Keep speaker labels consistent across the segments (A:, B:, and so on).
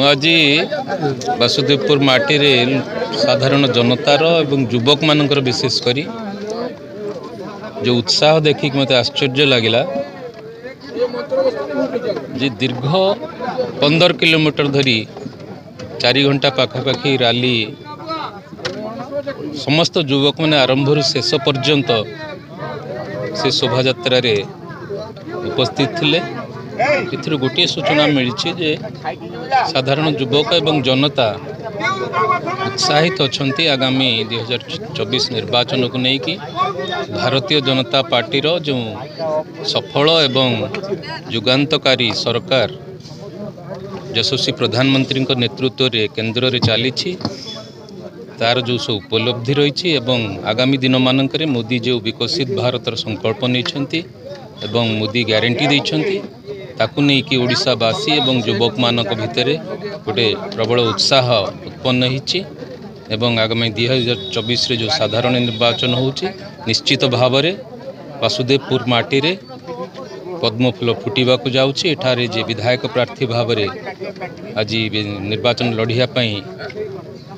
A: आज वासुदेवपुर माटी रे साधारण जनतार एवं युवक मानकर विशेष करी जो उत्साह देखिक मत आश्चर्य लगिला जे दीर्घ 15 किलोमीटर धरी 4 घंटा पाखापाखि रैली समस्त युवक मैंने आरंभ शेष पर्यंत से शोभा यात्रा रे उपस्थित थिले। एथर गोटे सूचना मिली जे साधारण युवक एवं जनता उत्साहित अच्छा आगामी 2024 निर्वाचन को लेकिन भारतीय जनता पार्टी रो जो सफल एवं युगांतकारी सरकार यशस्वी प्रधानमंत्री नेतृत्व रे केंद्र रे चली तार जो सब उपलब्धि रही एवं आगामी दिन मानक मोदी जो विकसित भारतर संकल्प नहीं एवं मोदी ग्यारंटी देइछंती ताकू नहीं कि ओडिशावासी एवं युवक मानक भितर गोटे प्रबल उत्साह उत्पन्न होती एवं आगामी 2024 रे जो साधारण निर्वाचन होची निश्चित भाव में वासुदेवपुर माटी रे पद्मफूल फुटिबा को जाउची। एठारे जे विधायक प्रार्थी भाव में आज निर्वाचन लढ़िया पई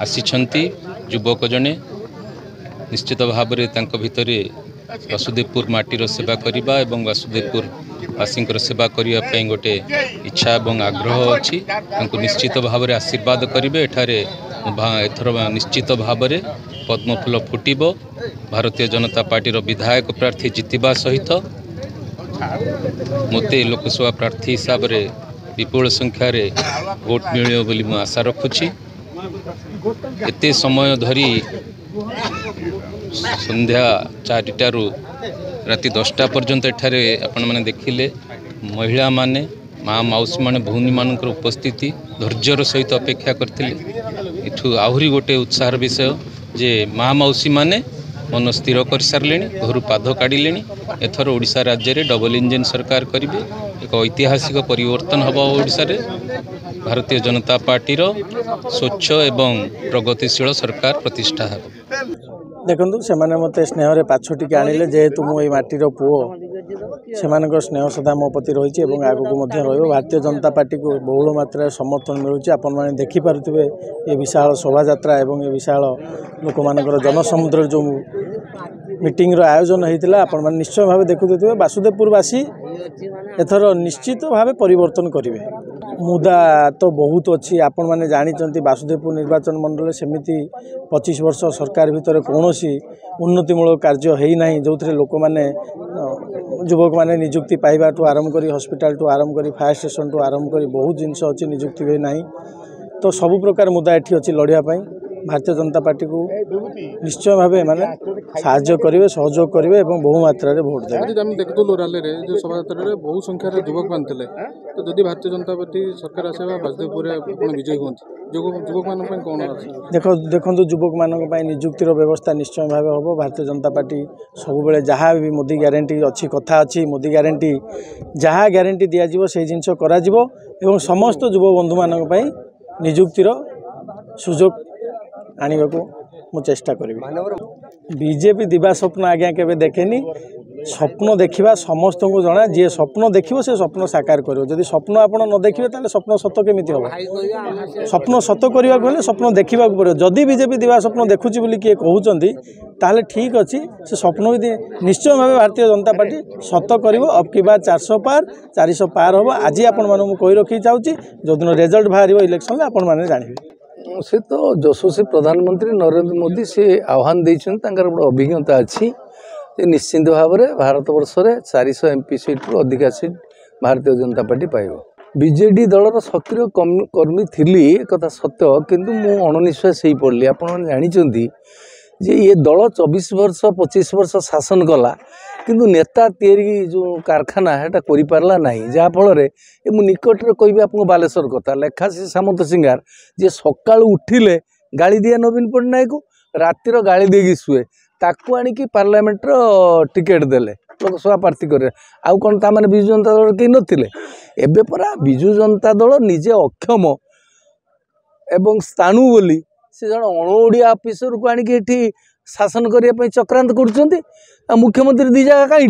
A: आसीछंती युवक जने निश्चित भाव में भितर वासुदेवपुर माटीर सेवा करने एवं वासुदेवपुर वासी सेवा करने गोटे इच्छा और आग्रह अच्छी निश्चित भाव में आशीर्वाद करेंगे। एथर निश्चित भाव में पद्मफूल फुटब भारतीय जनता पार्टी विधायक प्रार्थी जितवा सहित मते लोकसभा प्रार्थी हिसाब से विपुल संख्यार भोट मिल बोली मु आशा रखुची। एते समय धरी संध्या 4टारू राति 10टा पर्यंत एठारे आपण माने देखिले महिला माने माँ मौसी माने भूनी मान उपस्थिति धैर्यर सहित अपेक्षा करथिले। एठू आहुरी गोटे उत्साह विषय जे माँ मौसी माने मन स्थिर कर सारे घर पाद काढ़ले। एथर ओडिशा राज्य रे डबल इंजिन सरकार करिवे एक ऐतिहासिक परिवर्तन हम ओडिशा रे भारतीय जनता पार्टी रो स्वच्छ एवं प्रगतिशील सरकार प्रतिष्ठा है।
B: देखु से मत स्नेह पाछटी आनिले जेहेतु मुझे माटीर पुओ से स्नेह सदा मो प्रति रही आगक भारतीय जनता पार्टी को बहुल मात्रा समर्थन मिलूँ। आपण मैंने देखिपे ये विशाल शोभा यात्रा एवं ये विशाल लोक मानकर जनसमुद्र जो मीटिंग आयोजन होता आपण मैंने निश्चय भाव देखुथे वासुदेवपुरवासी एथर निश्चित भाव परिवर्तन करेंगे। मुदा तो बहुत अच्छी आपण मैंने जानते वासुदेवपुर निर्वाचन मंडल सेमिति 25 वर्ष सरकार भितर कौन उन्नतिमूलक कार्य है जो थे लोक मैंने युवक मैंने निजुक्ति पाइबा आरंभ कर हॉस्पिटल आरंभ कर फायर स्टेशन आरंभ कर बहुत जिनस अच्छी निजुक्ति भी ना तो सबु प्रकार मुद्दा एठी अच्छी लड़ाई भारतीय जनता पार्टी को निश्चय भाव माने साहाय्य करेंगे सहयोग करेंगे और बहु मात्रा भोट देंगे।
C: देखुलु रैली रे जो शोभा यात्रा बहु संख्यार युवक मान थे तो जदि भारतीय जनता पार्टी सरकार आसे वासुदेवपुर विजयी हूँ युवक मान कौन
B: देखो युवक मान निजुक्तिर व्यवस्था निश्चय भाव हम भारतीय जनता पार्टी सब जहाँ भी मोदी ग्यारंटी अच्छी कथा अच्छी मोदी ग्यारंटी जहाँ ग्यारंटी दिज्व से जिनस करा समस्त युव बंधु मान निजुक्तिर सुजोग आने को मु चेष्टा करी। बीजेपी दिवा स्वप्न आज्ञा केवे देखेनी स्वप्न देखा समस्त को जना जी स्वप्न देखिए से स्वप्न साकार कर जदि स्वप्न आप न देखिए ताले स्वप्न सत केमी हम स्वप्न सत करने को स्वप्न देखा पड़े जदि बीजेपी दिवा स्वप्न देखुची बोली किए कहते ताले ठीक अच्छी से स्वप्न भी निश्चय भाव भारतीय जनता पार्टी सत कर अब की बार 400 पार हम आज आपण मैं कही रखी चाहूँगी जो दिन रिजल्ट बाहर इलेक्शन आपण मैंने जानवे
D: से तो यशस्वी प्रधानमंत्री नरेंद्र मोदी से आह्वान देते गोटे अभिज्ञता अच्छी निश्चिंत भाव में भारत वर्ष में 400 MP सीट रु अधिका सीट भारतीय जनता पार्टी पाइब। बीजेडी दलर सक्रिय कर्मी थी एक सत्य किंतु मु अणनिश्वास हो पड़ी। आपने जानते जे ये दल 24 वर्ष 25 वर्ष शासन कला किंतु नेता तैयारी जो कारखाना है पारला ना जहाँफल मु निकट में कहि आप बालेश्वर कथा लेखासी सामंत सिंगार जे सका उठिले गाड़ी दिए नवीन पट्टनायक को रातिर गाड़ी देगी शुए ताकू आणिकी पार्लियामेंट टिकेट देले लोकसभा प्रार्थी करे आउ कौन ता माने बिजु जनता दल कहीं नथिले एबे परा बिजु जनता दल निजे अक्षम एवं स्थाणु बोली से जन अणओडिया ऑफिसर को आणिकी एठी शासन करने चक्रांत कर मुख्यमंत्री दी जगह कहीं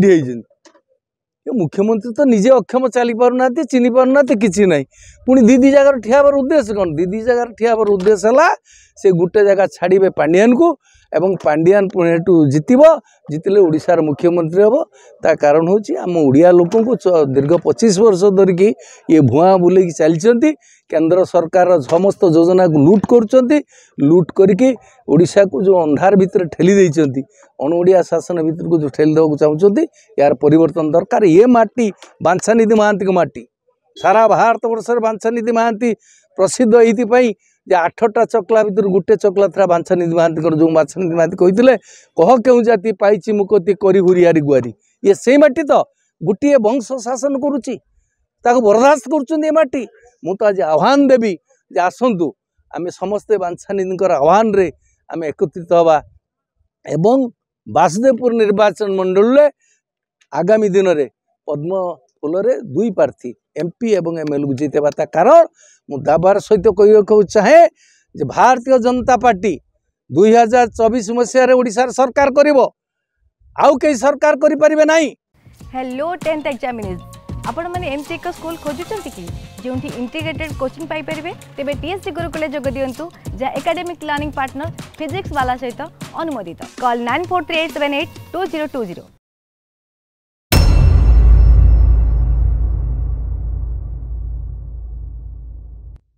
D: मुख्यमंत्री तो निजे अक्षम चली पारना चिन्ह पारना कि ना पुणी दी जगार ठियाबार उद्देश्य कौन दी जगार ठियाबार उद्देश्य है से गोटे जगह छाड़े पांडियान को एवं पांडियान पुणी हेटू जितब जितले ओडिशार मुख्यमंत्री हम ता कारण हूँ आम ओडिया लोक दीर्घ 25 वर्ष धरिकी ये भुआ बुले चलती केंद्र सरकार समस्त योजना को लुट लुट करके ओडिशा को जो अंधार भितर ठेली देइचंती अणओडिया शासन भितर को जो ठेली देवा चाहते यार परिवर्तन दरकार। ये माटी बांछानिधि महांती माटी सारा भारत वर्ष बांछानिधि महांती प्रसिद्ध ये जे 8टा चकला भर गोटे चकला था बांछानिधि महांती जो बांछानिधि महांती कहते कह क्यों जाति पाई मुकती करी हुरियारी गुआरी ये से माटी तो गोटे वंश शासन करुच्ची बरदास्त कर माटी मु तो आज आह्वान देवी जे आसतु आम समस्ते बांछानिधि आह्वान रे आम एकत्रित हवा एवं वासुदेवपुर निर्वाचन मंडल में आगामी दिन में पद्म फूल 2 प्रार्थी एमपी एवं एमएलए को जीतेबा कारण मु दाबार सहित कह चाहे जे भारतीय जनता पार्टी 2024 मसीह ओडिशा सरकार करिवो आउ कई सरकार करि परिबे नाही।
E: हेलो 10th एग्जामिनीज आपण माने एमसी एक स्कूल खोजुचंती कि जोंठी इंटीग्रेटेड कोचिंग पाई परिबे तेबे टीएससी गुरुकुले जोग दियंतु जा एकेडमिक लर्निंग पार्टनर फिजिक्स वाला सहित अनुमोदित कॉल 9438782020।